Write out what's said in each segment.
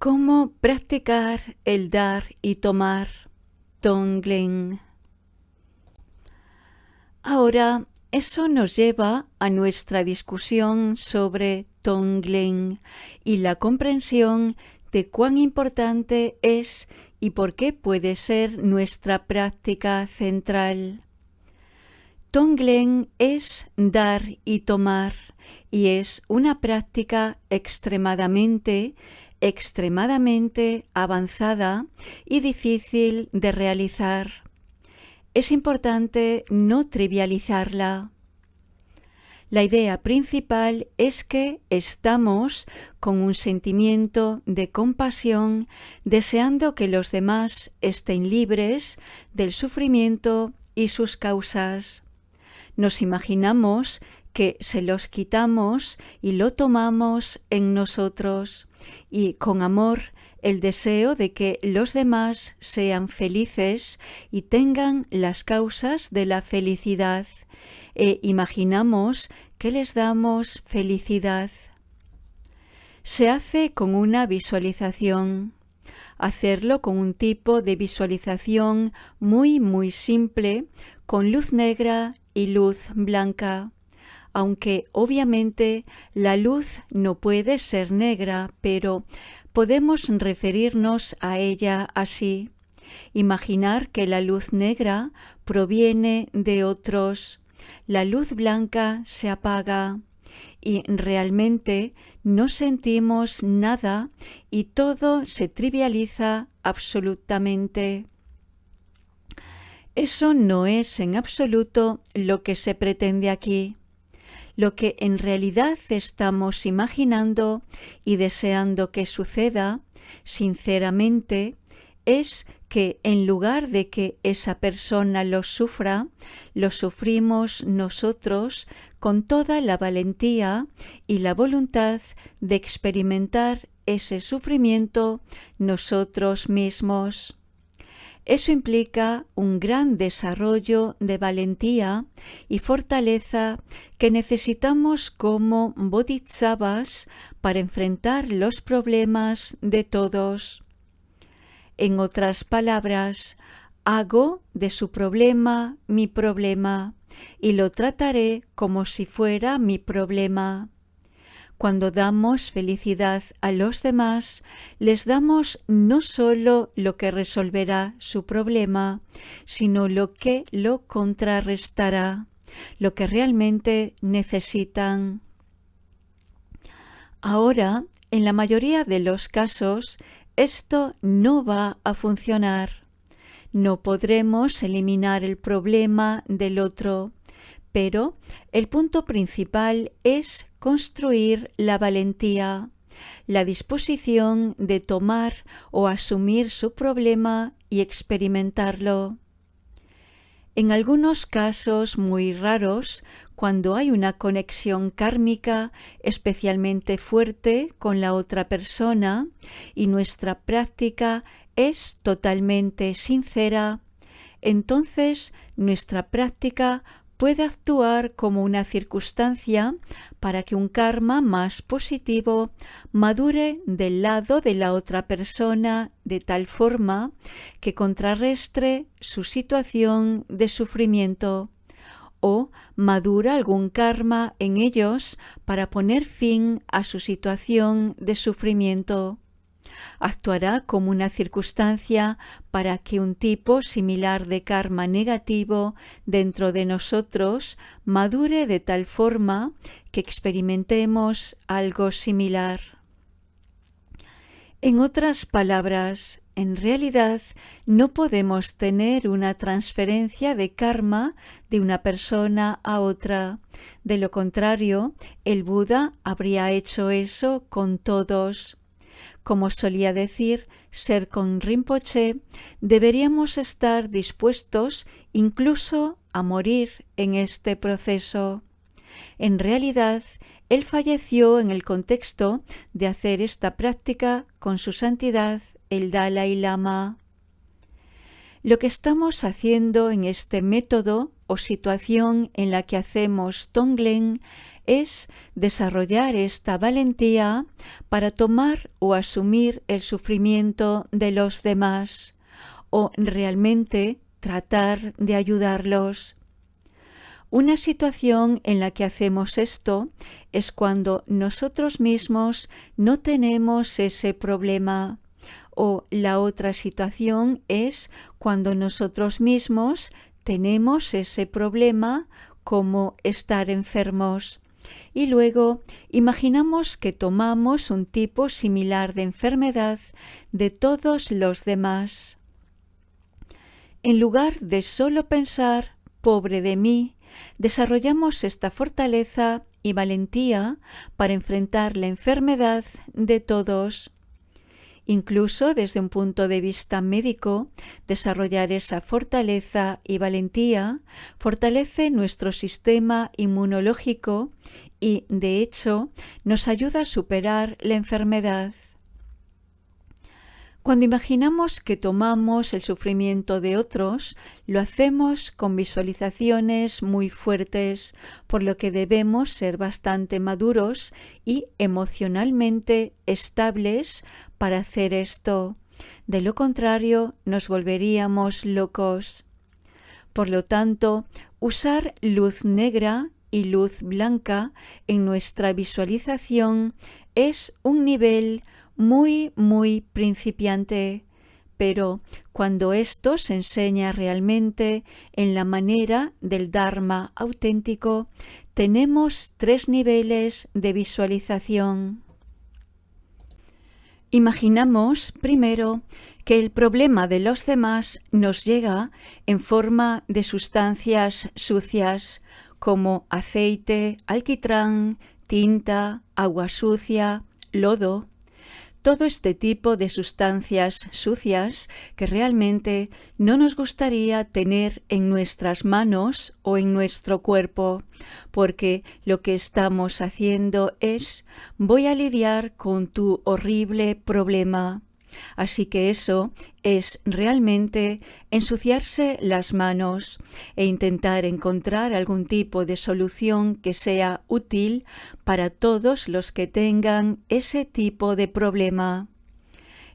¿Cómo practicar el dar y tomar? Tonglen. Ahora, eso nos lleva a nuestra discusión sobre Tonglen y la comprensión de cuán importante es y por qué puede ser nuestra práctica central. Tonglen es dar y tomar y es una práctica extremadamente avanzada y difícil de realizar. Es importante no trivializarla. La idea principal es que estamos con un sentimiento de compasión, deseando que los demás estén libres del sufrimiento y sus causas. Nos imaginamos que se los quitamos y lo tomamos en nosotros, y con amor el deseo de que los demás sean felices y tengan las causas de la felicidad, e imaginamos que les damos felicidad. Se hace con una visualización. Hacerlo con un tipo de visualización muy simple, con luz negra y luz blanca. Aunque obviamente la luz no puede ser negra, pero podemos referirnos a ella así. Imaginar que la luz negra proviene de otros. La luz blanca se apaga y realmente no sentimos nada y todo se trivializa absolutamente. Eso no es en absoluto lo que se pretende aquí. Lo que en realidad estamos imaginando y deseando que suceda, sinceramente, es que en lugar de que esa persona lo sufra, lo sufrimos nosotros con toda la valentía y la voluntad de experimentar ese sufrimiento nosotros mismos. Eso implica un gran desarrollo de valentía y fortaleza que necesitamos como bodhisattvas para enfrentar los problemas de todos. En otras palabras, hago de su problema mi problema y lo trataré como si fuera mi problema. Cuando damos felicidad a los demás, les damos no solo lo que resolverá su problema, sino lo que lo contrarrestará, lo que realmente necesitan. Ahora, en la mayoría de los casos, esto no va a funcionar. No podremos eliminar el problema del otro. Pero el punto principal es construir la valentía, la disposición de tomar o asumir su problema y experimentarlo. En algunos casos muy raros, cuando hay una conexión kármica especialmente fuerte con la otra persona y nuestra práctica es totalmente sincera, entonces nuestra práctica puede actuar como una circunstancia para que un karma más positivo madure del lado de la otra persona de tal forma que contrarrestre su situación de sufrimiento, o madura algún karma en ellos para poner fin a su situación de sufrimiento. Actuará como una circunstancia para que un tipo similar de karma negativo dentro de nosotros madure de tal forma que experimentemos algo similar. En otras palabras, en realidad no podemos tener una transferencia de karma de una persona a otra. De lo contrario, el Buda habría hecho eso con todos. Como solía decir Serkon Rinpoche, deberíamos estar dispuestos incluso a morir en este proceso. En realidad, él falleció en el contexto de hacer esta práctica con su santidad el Dalai Lama. Lo que estamos haciendo en este método o situación en la que hacemos Tonglen es desarrollar esta valentía para tomar o asumir el sufrimiento de los demás o realmente tratar de ayudarlos. Una situación en la que hacemos esto es cuando nosotros mismos no tenemos ese problema, o la otra situación es cuando nosotros mismos tenemos ese problema, como estar enfermos. Y luego imaginamos que tomamos un tipo similar de enfermedad de todos los demás. En lugar de solo pensar, pobre de mí, desarrollamos esta fortaleza y valentía para enfrentar la enfermedad de todos. Incluso desde un punto de vista médico, desarrollar esa fortaleza y valentía fortalece nuestro sistema inmunológico y, de hecho, nos ayuda a superar la enfermedad. Cuando imaginamos que tomamos el sufrimiento de otros, lo hacemos con visualizaciones muy fuertes, por lo que debemos ser bastante maduros y emocionalmente estables para hacer esto. De lo contrario, nos volveríamos locos. Por lo tanto, usar luz negra y luz blanca en nuestra visualización es un nivel muy principiante, pero cuando esto se enseña realmente en la manera del Dharma auténtico, tenemos 3 niveles de visualización. Imaginamos, primero, que el problema de los demás nos llega en forma de sustancias sucias, como aceite, alquitrán, tinta, agua sucia, lodo. Todo este tipo de sustancias sucias que realmente no nos gustaría tener en nuestras manos o en nuestro cuerpo, porque lo que estamos haciendo es: voy a lidiar con tu horrible problema. Así que eso es realmente ensuciarse las manos e intentar encontrar algún tipo de solución que sea útil para todos los que tengan ese tipo de problema.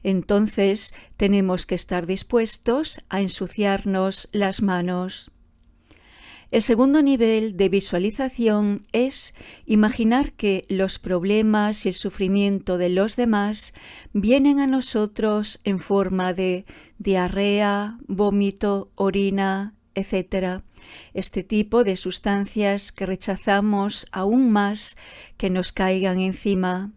Entonces tenemos que estar dispuestos a ensuciarnos las manos. El segundo nivel de visualización es imaginar que los problemas y el sufrimiento de los demás vienen a nosotros en forma de diarrea, vómito, orina, etc. Este tipo de sustancias que rechazamos aún más que nos caigan encima.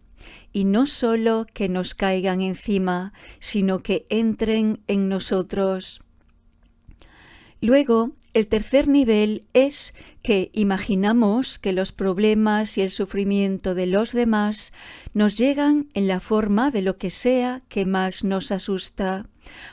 Y no solo que nos caigan encima, sino que entren en nosotros. Luego, el tercer nivel es que imaginamos que los problemas y el sufrimiento de los demás nos llegan en la forma de lo que sea que más nos asusta,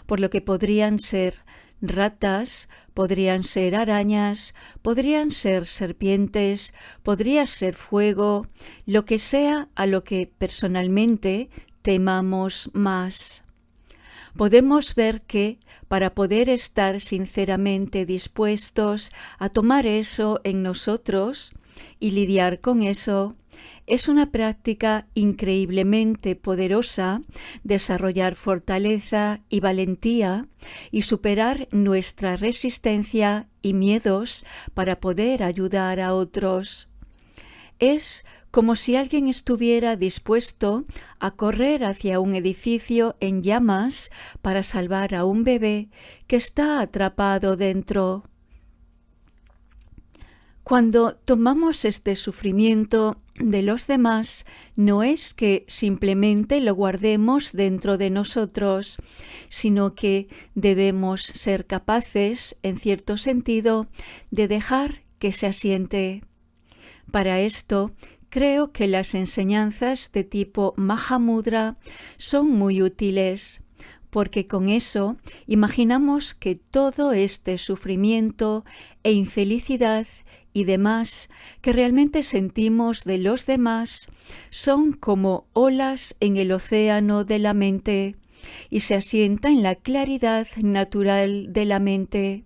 por lo que podrían ser ratas, podrían ser arañas, podrían ser serpientes, podría ser fuego, lo que sea a lo que personalmente temamos más. Podemos ver que, para poder estar sinceramente dispuestos a tomar eso en nosotros y lidiar con eso, es una práctica increíblemente poderosa desarrollar fortaleza y valentía y superar nuestra resistencia y miedos para poder ayudar a otros. Es como si alguien estuviera dispuesto a correr hacia un edificio en llamas para salvar a un bebé que está atrapado dentro. Cuando tomamos este sufrimiento de los demás, no es que simplemente lo guardemos dentro de nosotros, sino que debemos ser capaces, en cierto sentido, de dejar que se asiente. Para esto, creo que las enseñanzas de tipo Mahamudra son muy útiles, porque con eso imaginamos que todo este sufrimiento e infelicidad y demás que realmente sentimos de los demás son como olas en el océano de la mente y se asienta en la claridad natural de la mente.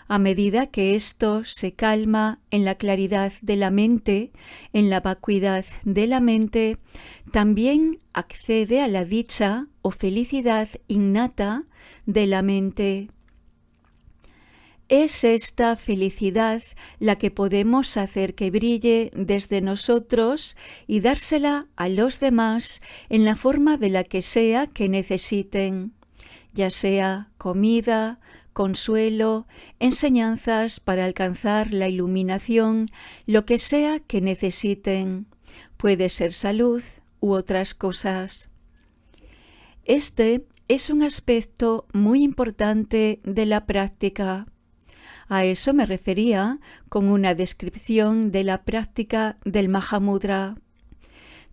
A medida que esto se calma en la claridad de la mente, en la vacuidad de la mente, también accede a la dicha o felicidad innata de la mente. Es esta felicidad la que podemos hacer que brille desde nosotros y dársela a los demás en la forma de la que sea que necesiten, ya sea comida, consuelo, enseñanzas para alcanzar la iluminación, lo que sea que necesiten. Puede ser salud u otras cosas. Este es un aspecto muy importante de la práctica. A eso me refería con una descripción de la práctica del Mahamudra.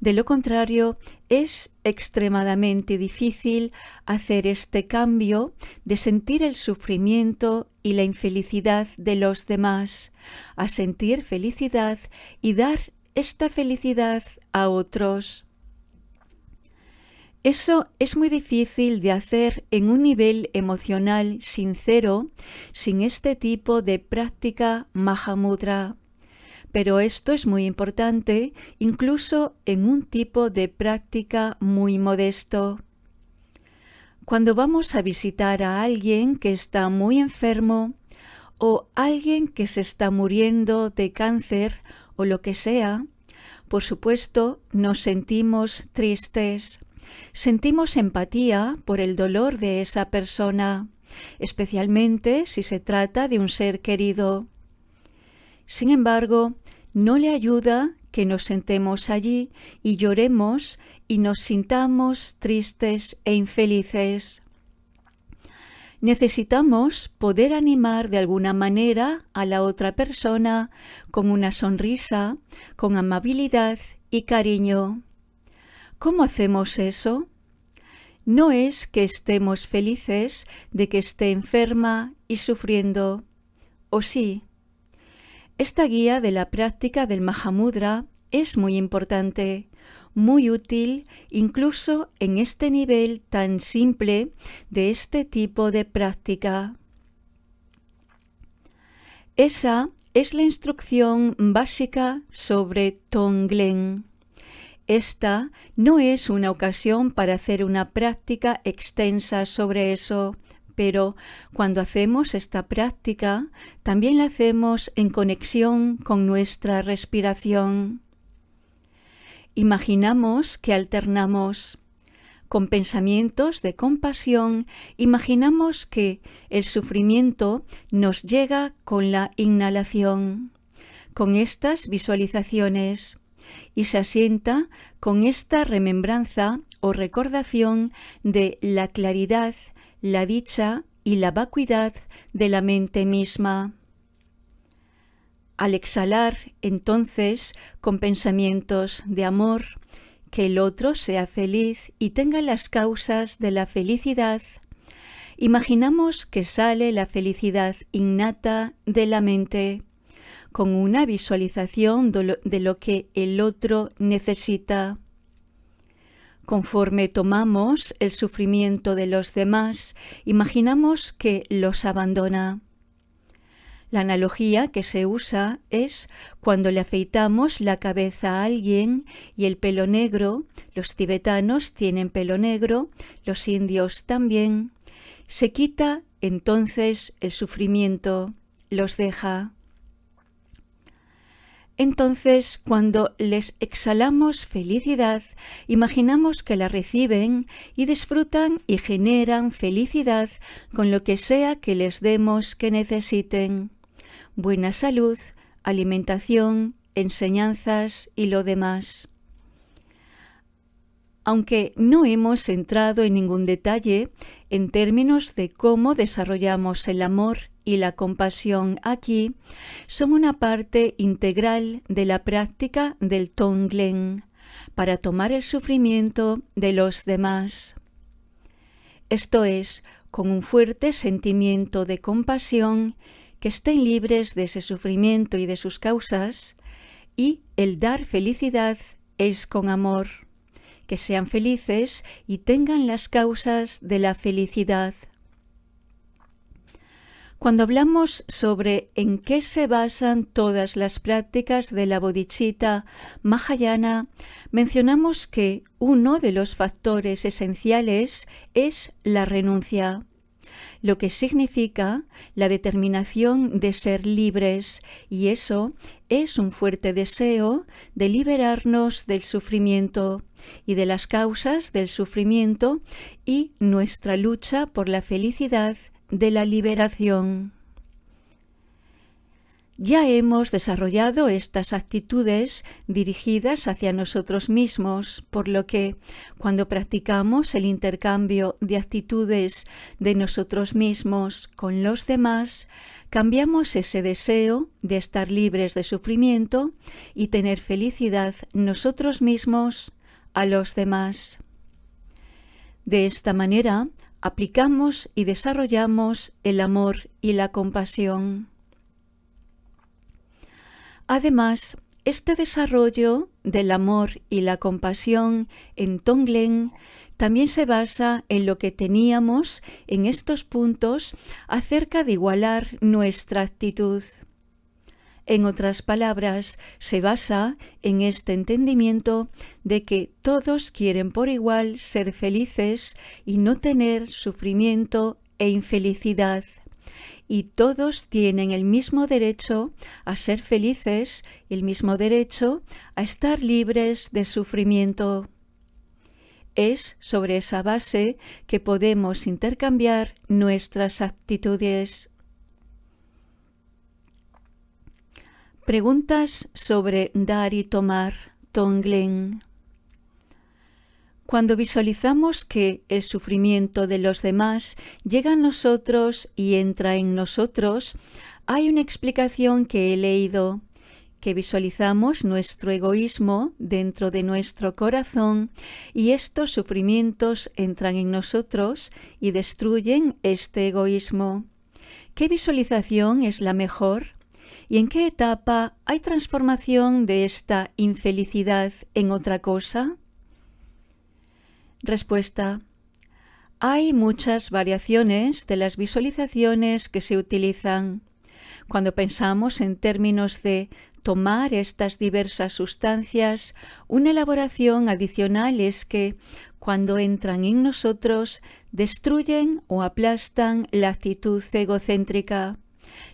De lo contrario, es extremadamente difícil hacer este cambio de sentir el sufrimiento y la infelicidad de los demás, a sentir felicidad y dar esta felicidad a otros. Eso es muy difícil de hacer en un nivel emocional sincero sin este tipo de práctica Mahamudra. Pero esto es muy importante incluso en un tipo de práctica muy modesto. Cuando vamos a visitar a alguien que está muy enfermo o alguien que se está muriendo de cáncer o lo que sea, por supuesto nos sentimos tristes. Sentimos empatía por el dolor de esa persona, especialmente si se trata de un ser querido. Sin embargo, no le ayuda que nos sentemos allí y lloremos y nos sintamos tristes e infelices. Necesitamos poder animar de alguna manera a la otra persona con una sonrisa, con amabilidad y cariño. ¿Cómo hacemos eso? No es que estemos felices de que esté enferma y sufriendo, ¿o sí? Esta guía de la práctica del Mahamudra es muy importante, muy útil incluso en este nivel tan simple de este tipo de práctica. Esa es la instrucción básica sobre Tonglen. Esta no es una ocasión para hacer una práctica extensa sobre eso, pero cuando hacemos esta práctica, también la hacemos en conexión con nuestra respiración. Imaginamos que alternamos. Con pensamientos de compasión, imaginamos que el sufrimiento nos llega con la inhalación, con estas visualizaciones, y se asienta con esta remembranza o recordación de la claridad, la dicha y la vacuidad de la mente misma. Al exhalar, entonces, con pensamientos de amor, que el otro sea feliz y tenga las causas de la felicidad, imaginamos que sale la felicidad innata de la mente, con una visualización de lo que el otro necesita. Conforme tomamos el sufrimiento de los demás, imaginamos que los abandona. La analogía que se usa es cuando le afeitamos la cabeza a alguien y el pelo negro, los tibetanos tienen pelo negro, los indios también, se quita entonces el sufrimiento, los deja. Entonces, cuando les exhalamos felicidad, imaginamos que la reciben y disfrutan y generan felicidad con lo que sea que les demos que necesiten. Buena salud, alimentación, enseñanzas y lo demás. Aunque no hemos entrado en ningún detalle en términos de cómo desarrollamos el amor y la compasión aquí, son una parte integral de la práctica del Tonglen para tomar el sufrimiento de los demás. Esto es, con un fuerte sentimiento de compasión, que estén libres de ese sufrimiento y de sus causas, y el dar felicidad es con amor, que sean felices y tengan las causas de la felicidad. Cuando hablamos sobre en qué se basan todas las prácticas de la bodhicitta Mahayana, mencionamos que uno de los factores esenciales es la renuncia, lo que significa la determinación de ser libres, y eso es un fuerte deseo de liberarnos del sufrimiento y de las causas del sufrimiento y nuestra lucha por la felicidad de la liberación. Ya hemos desarrollado estas actitudes dirigidas hacia nosotros mismos, por lo que cuando practicamos el intercambio de actitudes de nosotros mismos con los demás, cambiamos ese deseo de estar libres de sufrimiento y tener felicidad nosotros mismos a los demás. De esta manera, aplicamos y desarrollamos el amor y la compasión. Además, este desarrollo del amor y la compasión en Tonglen también se basa en lo que teníamos en estos puntos acerca de igualar nuestra actitud. En otras palabras, se basa en este entendimiento de que todos quieren por igual ser felices y no tener sufrimiento e infelicidad. Y todos tienen el mismo derecho a ser felices, el mismo derecho a estar libres de sufrimiento. Es sobre esa base que podemos intercambiar nuestras actitudes. Preguntas sobre dar y tomar Tonglen. Cuando visualizamos que el sufrimiento de los demás llega a nosotros y entra en nosotros, hay una explicación que he leído, que visualizamos nuestro egoísmo dentro de nuestro corazón y estos sufrimientos entran en nosotros y destruyen este egoísmo. ¿Qué visualización es la mejor? ¿Y en qué etapa hay transformación de esta infelicidad en otra cosa? Respuesta. Hay muchas variaciones de las visualizaciones que se utilizan. Cuando pensamos en términos de tomar estas diversas sustancias, una elaboración adicional es que, cuando entran en nosotros, destruyen o aplastan la actitud egocéntrica,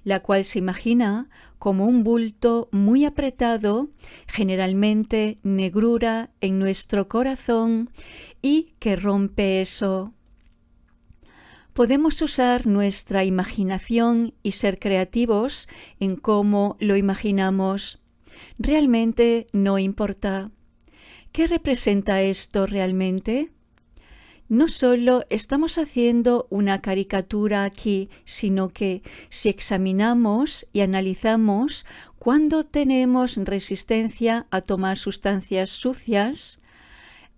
la cual se imagina como un bulto muy apretado, generalmente negrura en nuestro corazón, y que rompe eso. Podemos usar nuestra imaginación y ser creativos en cómo lo imaginamos. Realmente no importa. ¿Qué representa esto realmente? No solo estamos haciendo una caricatura aquí, sino que si examinamos y analizamos cuando tenemos resistencia a tomar sustancias sucias,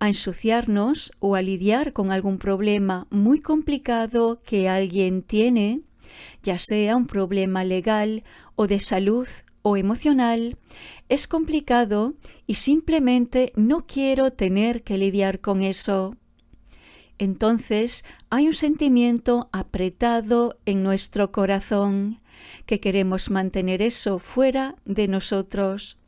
a ensuciarnos o a lidiar con algún problema muy complicado que alguien tiene, ya sea un problema legal o de salud o emocional, es complicado y simplemente no quiero tener que lidiar con eso. Entonces hay un sentimiento apretado en nuestro corazón, que queremos mantener eso fuera de nosotros.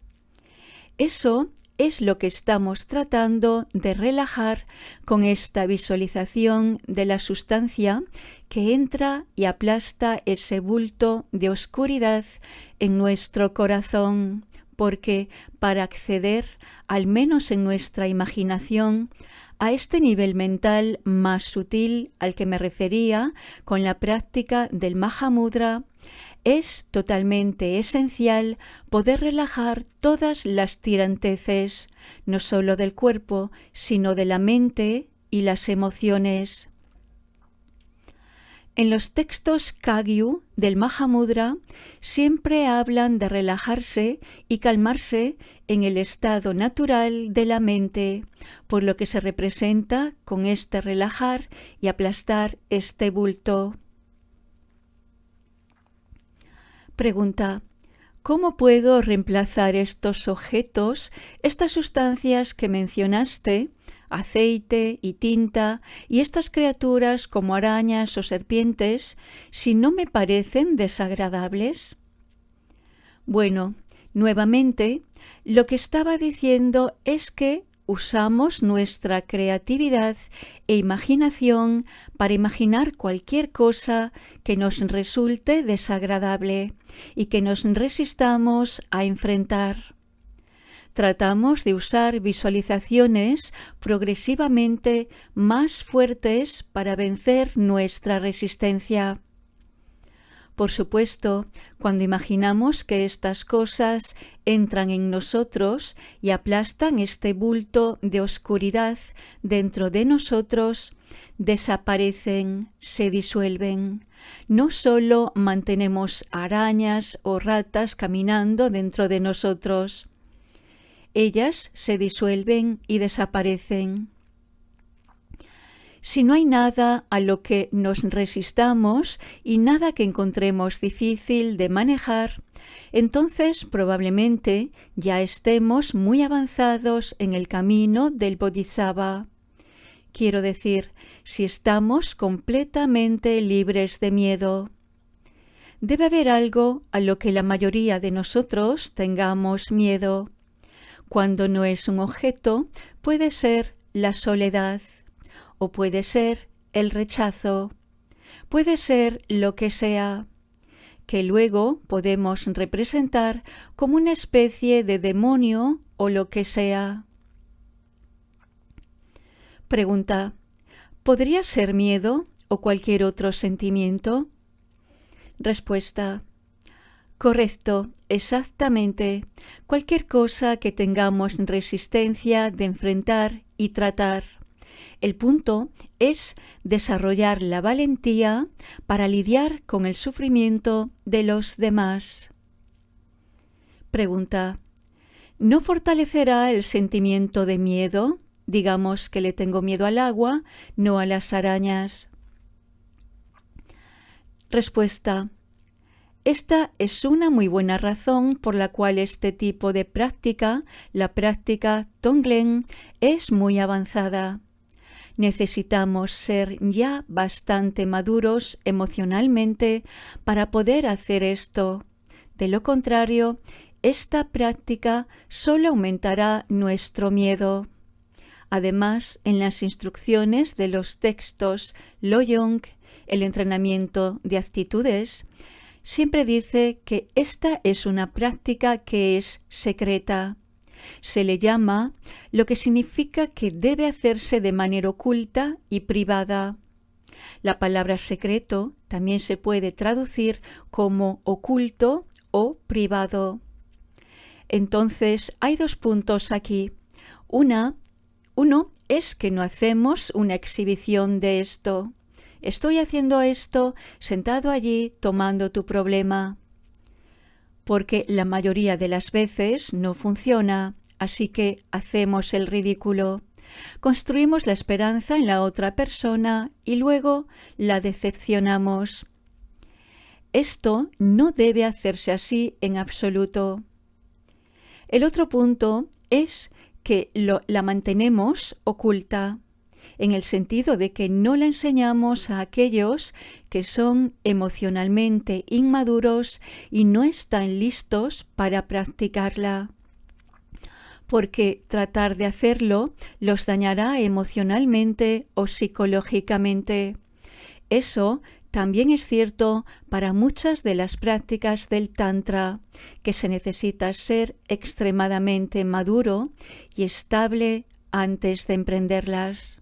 Eso es lo que estamos tratando de relajar con esta visualización de la sustancia que entra y aplasta ese bulto de oscuridad en nuestro corazón, porque para acceder, al menos en nuestra imaginación, a este nivel mental más sutil al que me refería con la práctica del Mahamudra, es totalmente esencial poder relajar todas las tiranteces, no solo del cuerpo, sino de la mente y las emociones. En los textos Kagyu del Mahamudra siempre hablan de relajarse y calmarse en el estado natural de la mente, por lo que se representa con este relajar y aplastar este bulto. Pregunta: ¿cómo puedo reemplazar estos objetos, estas sustancias que mencionaste, aceite y tinta y estas criaturas como arañas o serpientes, si no me parecen desagradables? Bueno, nuevamente, lo que estaba diciendo es que usamos nuestra creatividad e imaginación para imaginar cualquier cosa que nos resulte desagradable y que nos resistamos a enfrentar. Tratamos de usar visualizaciones progresivamente más fuertes para vencer nuestra resistencia. Por supuesto, cuando imaginamos que estas cosas entran en nosotros y aplastan este bulto de oscuridad dentro de nosotros, desaparecen, se disuelven. No solo mantenemos arañas o ratas caminando dentro de nosotros, ellas se disuelven y desaparecen. Si no hay nada a lo que nos resistamos y nada que encontremos difícil de manejar, entonces probablemente ya estemos muy avanzados en el camino del Bodhisattva. Quiero decir, si estamos completamente libres de miedo. Debe haber algo a lo que la mayoría de nosotros tengamos miedo. Cuando no es un objeto, puede ser la soledad. O puede ser el rechazo, puede ser lo que sea, que luego podemos representar como una especie de demonio o lo que sea. Pregunta: ¿podría ser miedo o cualquier otro sentimiento? Respuesta: correcto, exactamente. Cualquier cosa que tengamos resistencia de enfrentar y tratar. El punto es desarrollar la valentía para lidiar con el sufrimiento de los demás. Pregunta: ¿no fortalecerá el sentimiento de miedo? Digamos que le tengo miedo al agua, no a las arañas. Respuesta: esta es una muy buena razón por la cual este tipo de práctica, la práctica Tonglen, es muy avanzada. Necesitamos ser ya bastante maduros emocionalmente para poder hacer esto. De lo contrario, esta práctica solo aumentará nuestro miedo. Además, en las instrucciones de los textos Loyong, el entrenamiento de actitudes, siempre dice que esta es una práctica que es secreta. Se le llama, lo que significa que debe hacerse de manera oculta y privada. La palabra secreto también se puede traducir como oculto o privado. Entonces, hay dos puntos aquí. Uno es que no hacemos una exhibición de esto. Estoy haciendo esto sentado allí tomando tu problema. Porque la mayoría de las veces no funciona, así que hacemos el ridículo. Construimos la esperanza en la otra persona y luego la decepcionamos. Esto no debe hacerse así en absoluto. El otro punto es que la mantenemos oculta, en el sentido de que no la enseñamos a aquellos que son emocionalmente inmaduros y no están listos para practicarla. Porque tratar de hacerlo los dañará emocionalmente o psicológicamente. Eso también es cierto para muchas de las prácticas del Tantra, que se necesita ser extremadamente maduro y estable antes de emprenderlas.